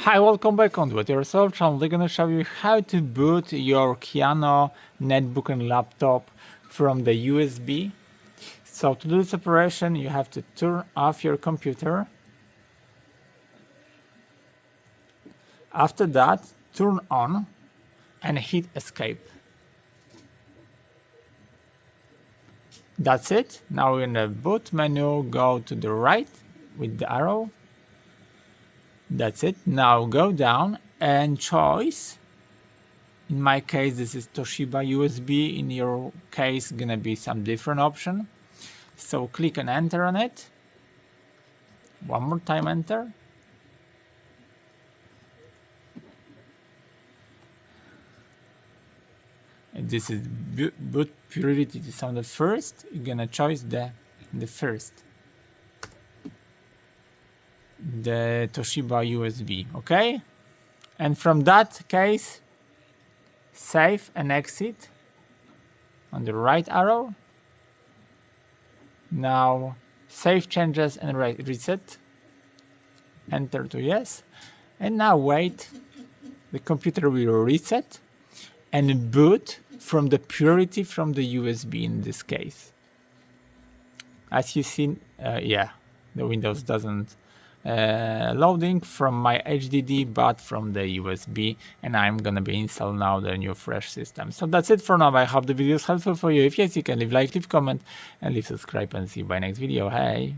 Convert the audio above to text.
Hi, welcome back on Boot Yourself channel. I'm gonna show you how to boot your Kiano netbook and laptop from the USB. So to do this operation, you have to turn off your computer. After that, turn on and hit escape. That's it. Now in the boot menu, go to the right with the arrow. That's it. Now go down and choose. In my case, this is Toshiba USB. In your case, gonna be some different option. So click and enter on it. One more time, enter. And this is boot priority is on the first. You're gonna choose the first. The Toshiba USB, okay? And from that case, save and exit on the right arrow. Now save changes and reset. Enter to yes. And now wait. The computer will reset and boot from the priority from the USB in this case. As you see, yeah, the Windows doesn't loading from my HDD but from the USB, and I'm gonna be install now the new fresh system. So that's it for now. I hope the video is helpful for you. If yes, you can leave like, leave comment and leave subscribe, and see you by next video. Hey.